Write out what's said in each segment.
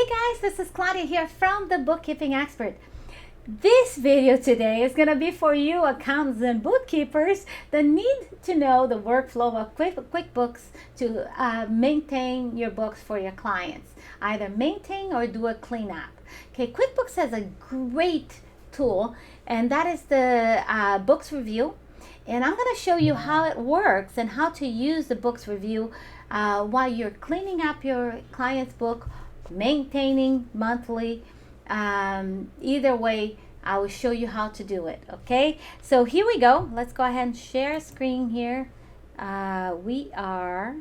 Hey guys, this is Claudia here from the Bookkeeping Expert. This video today is going to be for you accountants and bookkeepers that need to know the workflow of QuickBooks to maintain your books for your clients. Either maintain or do a cleanup. Okay, QuickBooks has a great tool, and that is the books review. And I'm going to show you how it works and how to use the books review while you're cleaning up your client's book, maintaining monthly. Either way, I will show you how to do it. Okay, so here we go. Let's go ahead and share screen here. We are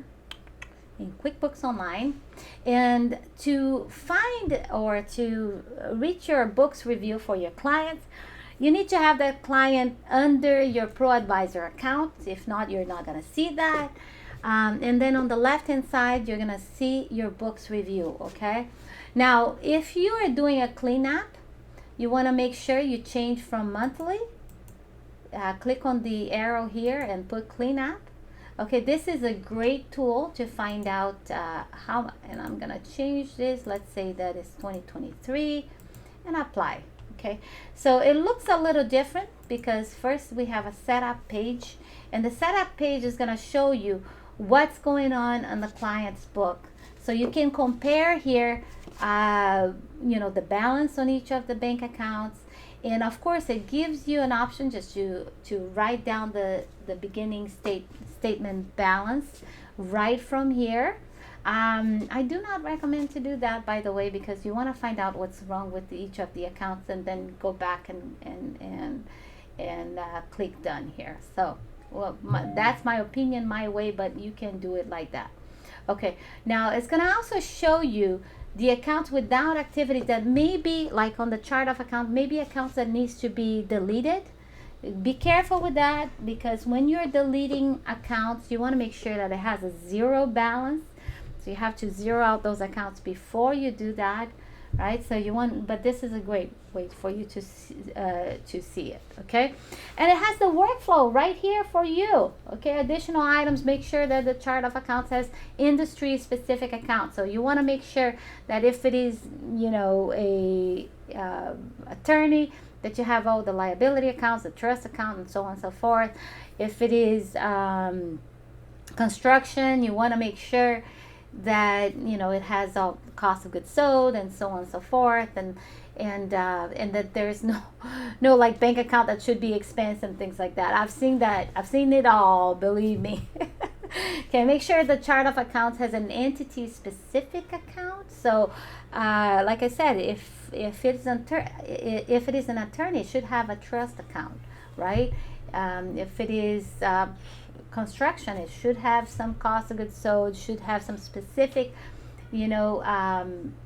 in QuickBooks Online, and to find or to reach your books review for your clients, you need to have that client under your Pro Advisor account. If not, you're not going to see that. And then on the left hand side, you're going to see your books review. Okay, now if you are doing a cleanup, you want to make sure you change from monthly. Click on the arrow here and put cleanup. Okay, this is a great tool to find out how, and I'm going to change this. Let's say that is 2023 and apply. Okay, so it looks a little different because first we have a setup page, and the setup page is going to show you what's going on the client's book. So you can compare here, the balance on each of the bank accounts. And of course, it gives you an option just to write down the beginning statement balance right from here. I do not recommend to do that, by the way, because you want to find out what's wrong with each of the accounts and then go back and click done here. So, well, that's my opinion, my way, but you can do it like that. Okay, now it's going to also show you the accounts without activity that may be, like on the chart of account, maybe accounts that needs to be deleted. Be careful with that, because when you're deleting accounts, you want to make sure that it has a zero balance. So you have to zero out those accounts before you do that, right? So you want, but this is a great way for you to see it, okay? And it has the workflow right here for you, okay? Additional items, make sure that the chart of accounts has industry-specific accounts. So you want to make sure that if it is, a attorney, that you have all the liability accounts, the trust account, and so on and so forth. If it is construction, you want to make sure that it has all cost of goods sold and so on and so forth, and that there's no like bank account that should be expense and things like that. I've seen it all, believe me. Okay, make sure the chart of accounts has an entity specific account. So like I said, if it is an attorney, it should have a trust account, right? If it is construction, it should have some cost of goods sold, should have some specific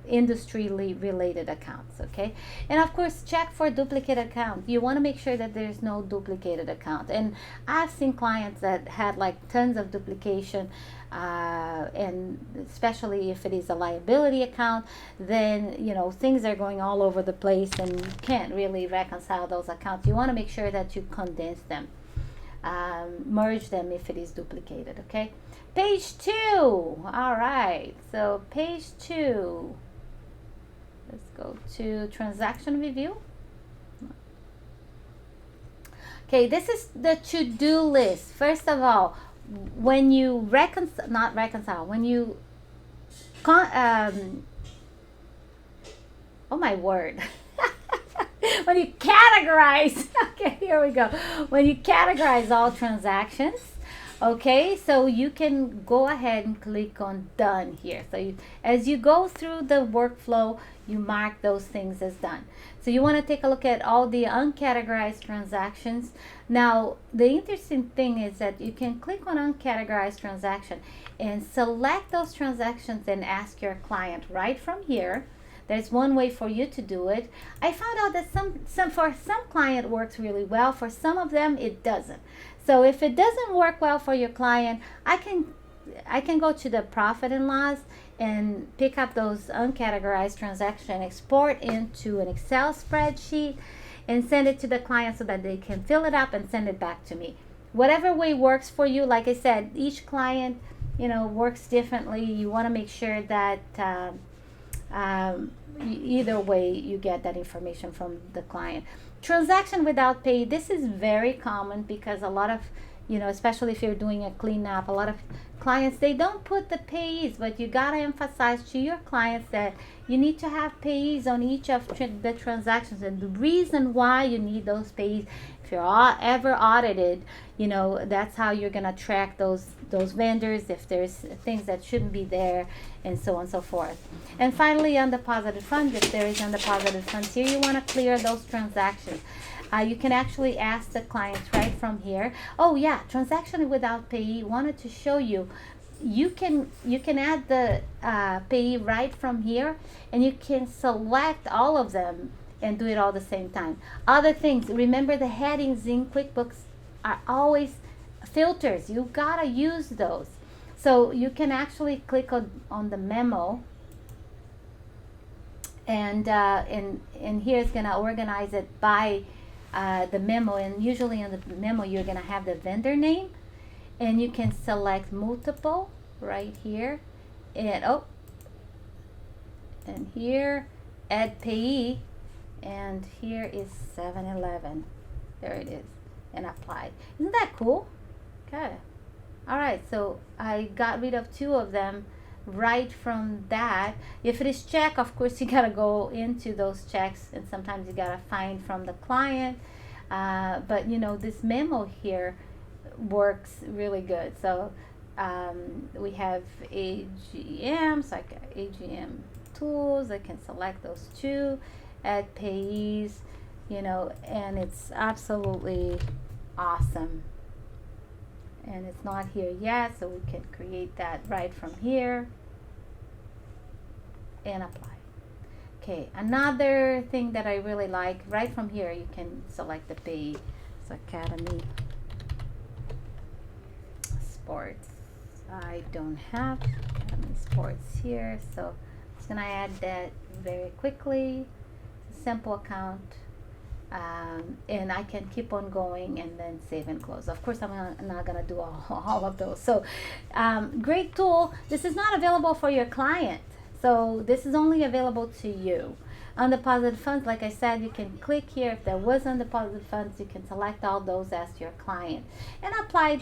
industry related accounts. Okay, and of course, check for duplicate account. You want to make sure that there's no duplicated account. And I've seen clients that had like tons of duplication, and especially if it is a liability account, then things are going all over the place and you can't really reconcile those accounts. You want to make sure that you condense them, merge them if it is duplicated. Okay, page 2. All right, so page 2, let's go to transaction review. Okay, this is the to-do list. First of all, when you when you oh my word. When you categorize, okay, here we go. When you categorize all transactions, okay, so you can go ahead and click on done here. So as you go through the workflow, you mark those things as done. So you want to take a look at all the uncategorized transactions. Now, the interesting thing is that you can click on uncategorized transaction and select those transactions and ask your client right from here. There's one way for you to do it. I found out that for some client works really well. For some of them, it doesn't. So if it doesn't work well for your client, I can go to the profit and loss and pick up those uncategorized transactions, export into an Excel spreadsheet, and send it to the client so that they can fill it up and send it back to me. Whatever way works for you. Like I said, each client, works differently. You want to make sure that Either way, you get that information from the client. Transaction without pay, this is very common because a lot of, especially if you're doing a cleanup, a lot of clients, they don't put the payees, but you gotta emphasize to your clients that you need to have payees on each of the transactions, and the reason why you need those payees, if you're ever audited, that's how you're gonna track those vendors, if there's things that shouldn't be there, and so on and so forth. And finally, undeposited funds, if there is undeposited funds here, you want to clear those transactions. You can actually ask the clients right from here. Oh yeah, transaction without payee, wanted to show you. You can add the payee right from here, and you can select all of them and do it all the same time. Other things, remember the headings in QuickBooks are always filters. You gotta use those. So you can actually click on the memo, and here it's gonna organize it by the memo, and usually on the memo you're gonna have the vendor name, and you can select multiple right here, and and here add payee, and here is 7-Eleven. There it is, and apply. Isn't that cool? Okay. All right, so I got rid of 2 of them right from that. If it is check, of course you gotta go into those checks, and sometimes you gotta find from the client, but this memo here works really good. So we have AGM, so I got AGM tools. I can select those 2, add payees, and it's absolutely awesome. And it's not here yet, so we can create that right from here and apply. Okay, another thing that I really like, right from here you can select the pay. So Academy Sports, I don't have Academy Sports here, so I'm just gonna add that very quickly. It's a simple account. And I can keep on going and then save and close. Of course, I'm not gonna do all of those. So great tool. This is not available for your client, so this is only available to you. Undeposited funds, like I said, you can click here. If there was undeposited funds, you can select all those as your client. And apply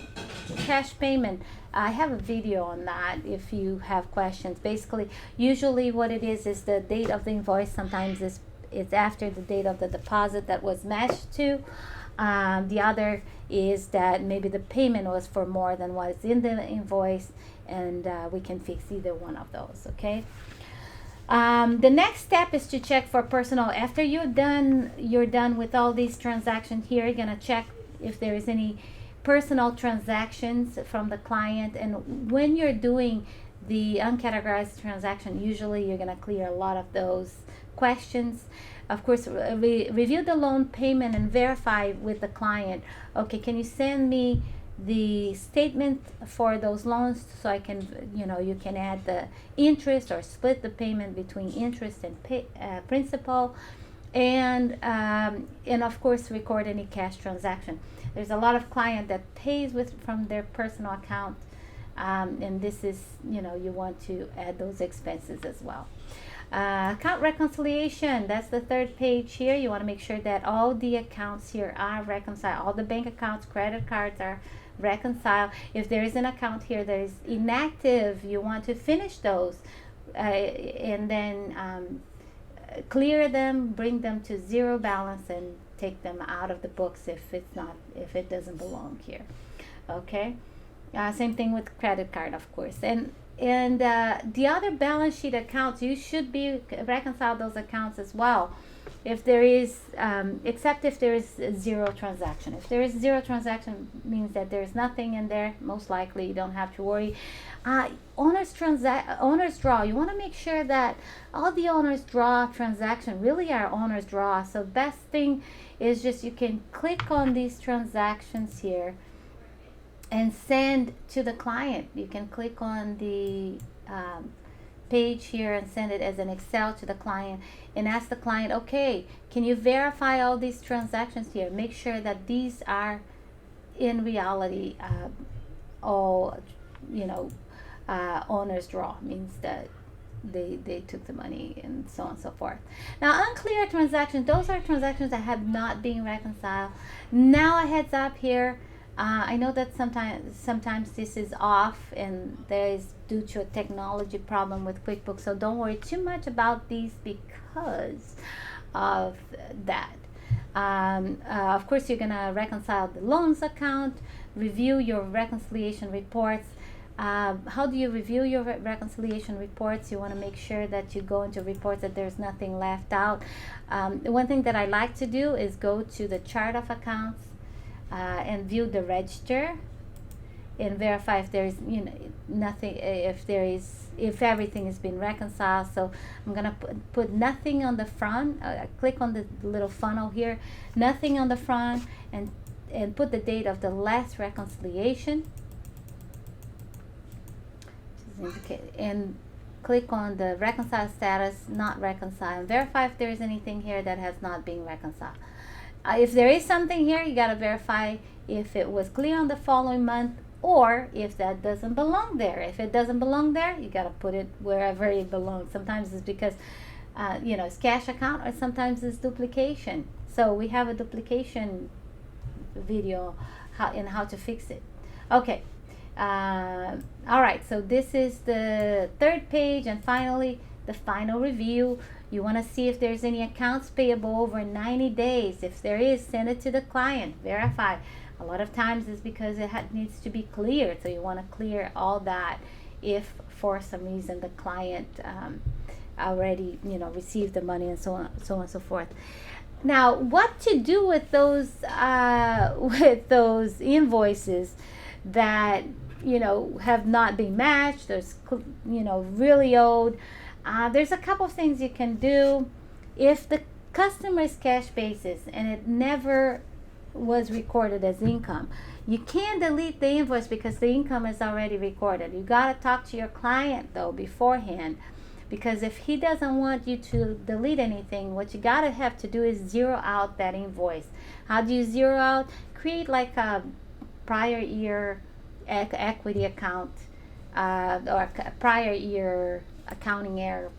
cash payment. I have a video on that if you have questions. Basically, usually what it is the date of the invoice. Sometimes it's after the date of the deposit that was matched to. The other is that maybe the payment was for more than what is in the invoice, and we can fix either one of those, okay? The next step is to check for personal. After you're done with all these transactions here, you're gonna check if there is any personal transactions from the client. And when you're doing the uncategorized transaction, usually you're gonna clear a lot of those questions. Of course, review the loan payment and verify with the client. Okay, can you send me the statement for those loans so I can, you can add the interest or split the payment between interest and principal, and of course record any cash transaction. There's a lot of client that pays from their personal account, and this is, you want to add those expenses as well. Account reconciliation, that's the 3rd page here. You want to make sure that all the accounts here are reconciled. All the bank accounts, credit cards are reconciled. If there is an account here that is inactive, you want to finish those, and then clear them, bring them to 0 balance, and take them out of the books if it doesn't belong here. Okay, same thing with credit card, of course. And the other balance sheet accounts, you should reconcile those accounts as well. If there is, except if there is 0 transaction. If there is 0 transaction, means that there's nothing in there. Most likely, you don't have to worry. Owner's draw. You want to make sure that all the owner's draw transaction really are owner's draw. So best thing is just you can click on these transactions here and send to the client. You can click on the page here and send it as an Excel to the client and ask the client, okay, can you verify all these transactions here? Make sure that these are in reality all, owner's draw. Means that they took the money, and so on and so forth. Now, unclear transactions, those are transactions that have not been reconciled. Now, a heads up here. I know that sometimes this is off, and there is due to a technology problem with QuickBooks. So don't worry too much about these because of that. Of course, you're gonna reconcile the loans account, review your reconciliation reports. How do you review your reconciliation reports? You want to make sure that you go into reports that there's nothing left out. One thing that I like to do is go to the chart of accounts and view the register and verify if there's nothing, if everything has been reconciled. So I'm gonna put nothing on the front. Click on the little funnel here, nothing on the front, and put the date of the last reconciliation. And click on the reconcile status, not reconcile, and verify if there is anything here that has not been reconciled. If there is something here, you got to verify if it was clear on the following month, or if that doesn't belong there. If it doesn't belong there, you got to put it wherever it belongs. Sometimes it's because it's cash account, or sometimes it's duplication. So we have a duplication video how to fix it. Okay. All right, so this is the third page, and finally the final review. You want to see if there's any accounts payable over 90 days. If there is, send it to the client, verify. A lot of times it's because it needs to be cleared, so you want to clear all that if for some reason the client already received the money, and so on and so forth. Now, what to do with those invoices that have not been matched, there's really owed. There's a couple of things you can do. If the customer is cash basis and it never was recorded as income, you can't delete the invoice because the income is already recorded. You got to talk to your client though beforehand, because if he doesn't want you to delete anything, what you got to have to do is zero out that invoice. How do you zero out? Create like a prior year equity account, or prior year accounting error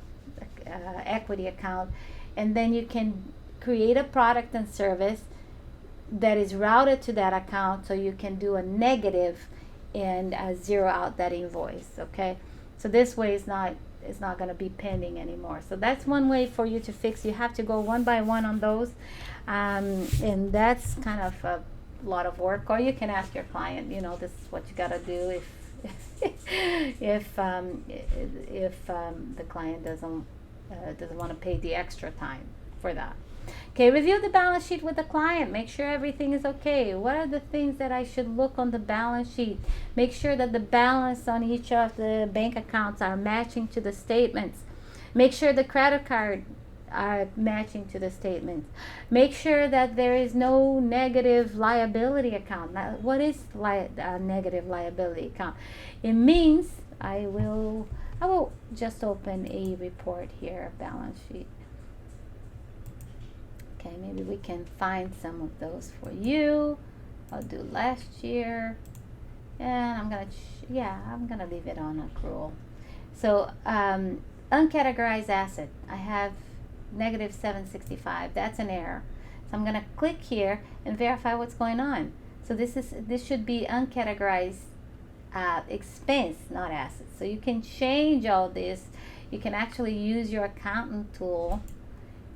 equity account, and then you can create a product and service that is routed to that account, so you can do a negative and zero out that invoice. Okay, so this way it's not going to be pending anymore. So that's one way for you to fix. You have to go one by one on those, and that's kind of a lot of work. Or you can ask your client, this is what you got to do if the client doesn't want to pay the extra time for that. Okay, review the balance sheet with the client. Make sure everything is okay. What are the things that I should look on the balance sheet? Make sure that the balance on each of the bank accounts are matching to the statements. Make sure the credit card are matching to the statements. Make sure that there is no negative liability account. Now, what is a negative liability account? It means I will just open a report here, balance sheet. Okay, maybe we can find some of those for you. I'll do last year, and I'm gonna leave it on accrual. So uncategorized asset, I have negative 765. That's an error. So I'm going to click here and verify what's going on. So this should be uncategorized expense, not assets. So you can change all this. You can actually use your accountant tool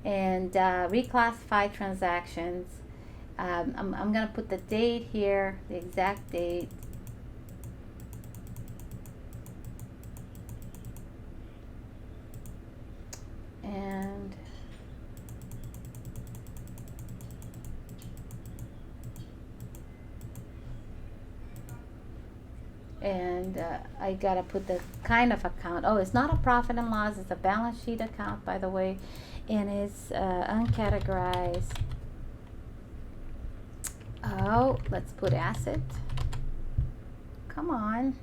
and reclassify transactions. I'm going to put the date here, the exact date. And I gotta put the kind of account. Oh, it's not a profit and loss, it's a balance sheet account, by the way, and it's uncategorized. Oh, let's put asset. Come on.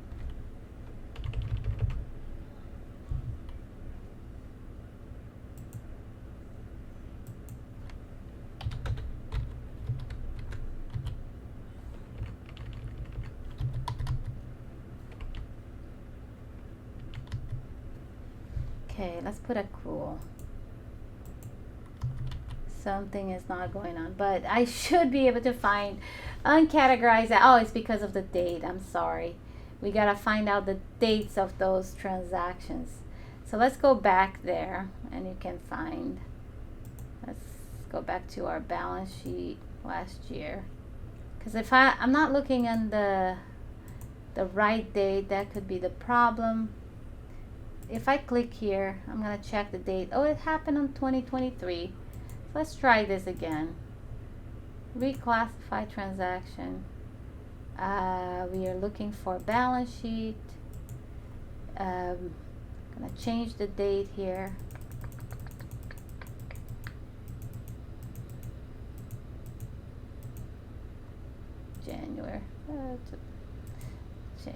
Okay, let's put accrual. Something is not going on, but I should be able to find uncategorized. Oh, it's because of the date. I'm sorry. We gotta find out the dates of those transactions. So let's go back there and you can find, let's go back to our balance sheet last year. Because if I'm not looking on the right date, that could be the problem. If I click here, I'm gonna check the date. Oh, it happened on 2023. Let's try this again. Reclassify transaction. We are looking for balance sheet. Gonna change the date here. January.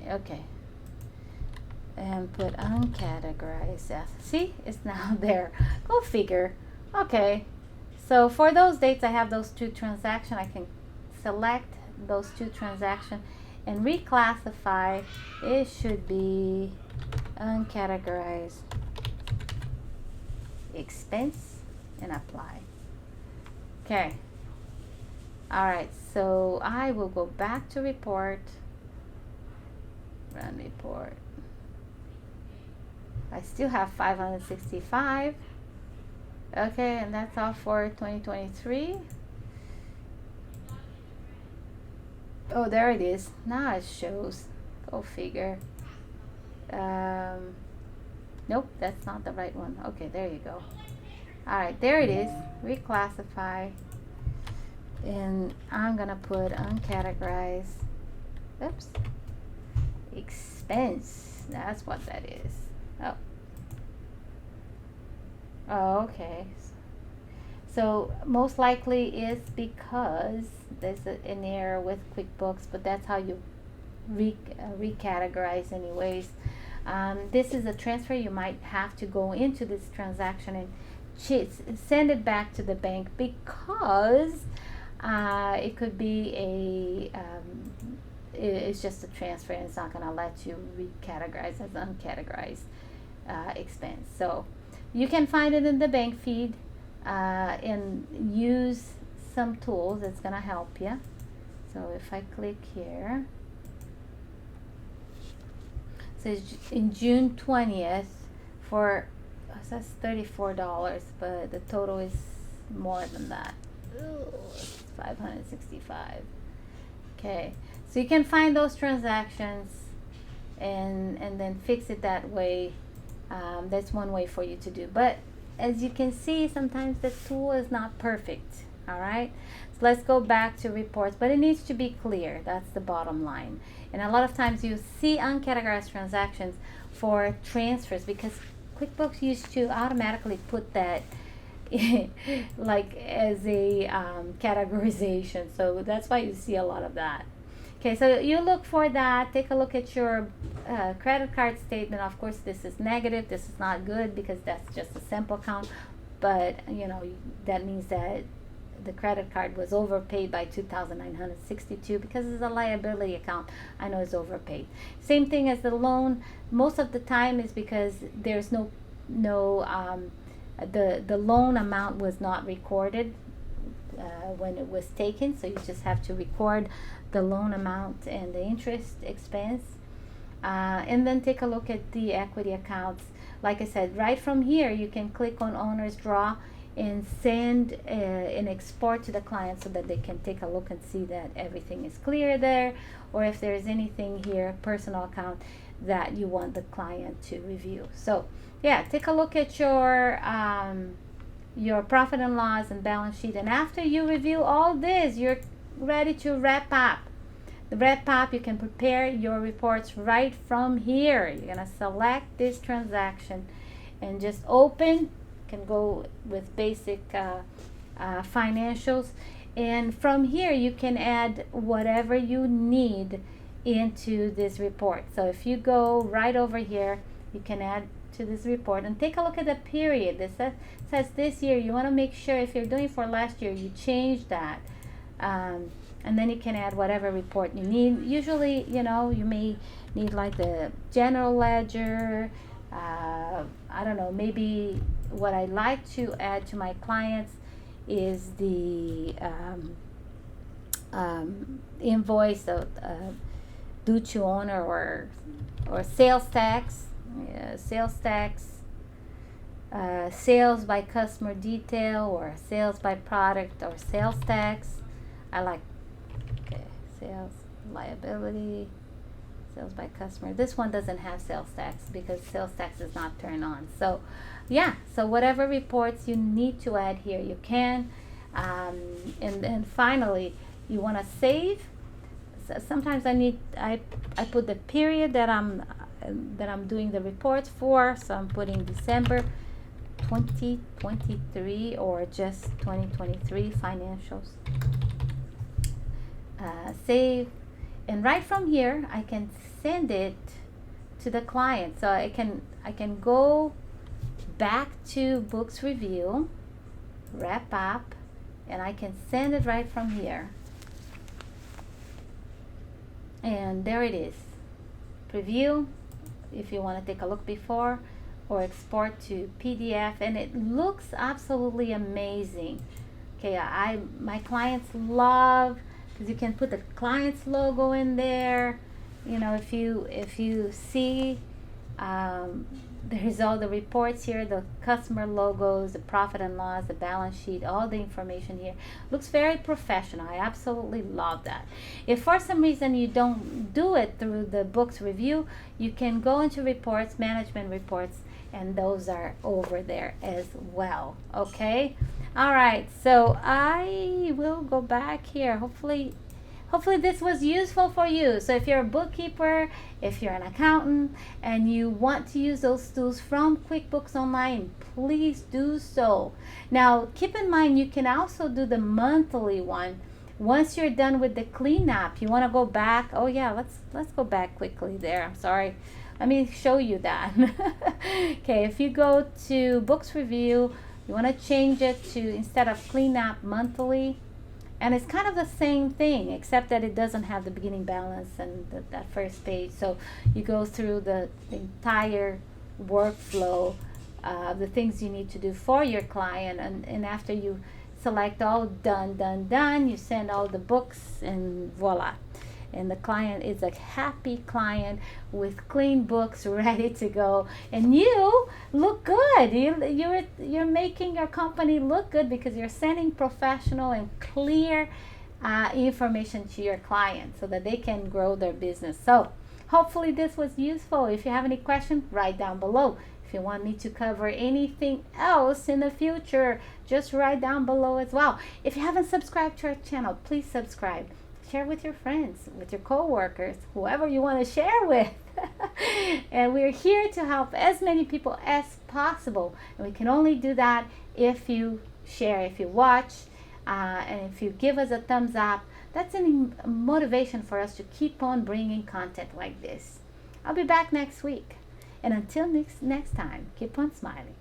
Okay. And put uncategorized. See, it's now there. Go figure. Okay. So for those dates, I have those two transactions. I can select those two transactions and reclassify. It should be uncategorized expense and apply. Okay. All right. So I will go back to report. Run report. I still have 565. Okay, and that's all for 2023. Oh, there it is. Now it shows. Go figure. Nope, that's not the right one. Okay, there you go. All right, there it is. Reclassify. And I'm gonna put uncategorized. Oops. Expense. That's what that is. Oh. Oh, okay. So most likely it's because there's an error with QuickBooks, but that's how you recategorize anyways. This is a transfer. You might have to go into this transaction and send it back to the bank because it could be it's just a transfer and it's not going to let you recategorize as uncategorized expense. So you can find it in the bank feed and use some tools that's going to help you. So if I click here, it says in June 20th for, that's $34, but the total is more than that. Ooh, it's 565. Okay, so you can find those transactions and then fix it that way. That's one way for you to do, but as you can see, sometimes the tool is not perfect. All right, so let's go back to reports, but it needs to be clear. That's the bottom line. And a lot of times you see uncategorized transactions for transfers because QuickBooks used to automatically put that like as a categorization, so that's why you see a lot of that. Okay, so you look for that. Take a look at your credit card statement. Of course, this is negative. This is not good because that's just a sample count, but you know that means that the credit card was overpaid by $2,962 because it's a liability account. I know it's overpaid. Same thing as the loan. Most of the time is because there's the loan amount was not recorded when it was taken, so you just have to record the loan amount and the interest expense, and then take a look at the equity accounts. Like I said, right from here you can click on owner's draw and send and export to the client so that they can take a look and see that everything is clear there, or if there's anything here, personal account, that you want the client to review. So yeah, take a look at your profit and loss and balance sheet, and after you review all this, you're ready to wrap up. The wrap up, you can prepare your reports right from here. You're gonna select this transaction and just open. Can go with basic financials, and from here you can add whatever you need into this report. So if you go right over here, you can add to this report and take a look at the period. This says this year. You want to make sure if you're doing for last year, you change that, and then you can add whatever report you need. Usually, you know, you may need like the general ledger, I don't know, maybe what I like to add to my clients is the invoice of due to owner or sales tax, sales tax, sales by customer detail or sales by product or sales tax. I like sales liability, sales by customer. This one doesn't have sales tax because sales tax is not turned on. So yeah, so whatever reports you need to add here, you can. And then finally, you want to save. So sometimes I put the period that I'm doing the reports for. So I'm putting December 2023 or just 2023 financials. Save, and right from here I can send it to the client. So I can go back to books review, wrap up, and I can send it right from here. And there it is. Preview if you want to take a look before, or export to PDF, and it looks absolutely amazing. Okay, my clients love, because you can put the client's logo in there. You know, if you see, there's all the reports here, the customer logos, the profit and loss, the balance sheet, all the information here. Looks very professional. I absolutely love that. If for some reason you don't do it through the books review, you can go into reports, management reports, and those are over there as well. Okay, all right, so I will go back here. Hopefully this was useful for you. So if you're a bookkeeper, if you're an accountant, and you want to use those tools from QuickBooks Online, please do so. Now keep in mind, you can also do the monthly one. Once you're done with the cleanup, you want to go back. Oh yeah, let's go back quickly there. I'm sorry. Let me show you that. Okay, if you go to books review, you want to change it to, instead of cleanup, monthly. And it's kind of the same thing, except that it doesn't have the beginning balance and that first page. So you go through the entire workflow, the things you need to do for your client. And after you select all done, you send all the books, and voila. And the client is a happy client with clean books ready to go, and you look good. You're making your company look good because you're sending professional and clear information to your clients so that they can grow their business. So hopefully this was useful. If you have any questions, write down below. If you want me to cover anything else in the future, just write down below as well. If you haven't subscribed to our channel, please subscribe. Share with your friends, with your co-workers, whoever you want to share with. And we're here to help as many people as possible. And we can only do that if you share, if you watch, and if you give us a thumbs up. That's a motivation for us to keep on bringing content like this. I'll be back next week. And until next time, keep on smiling.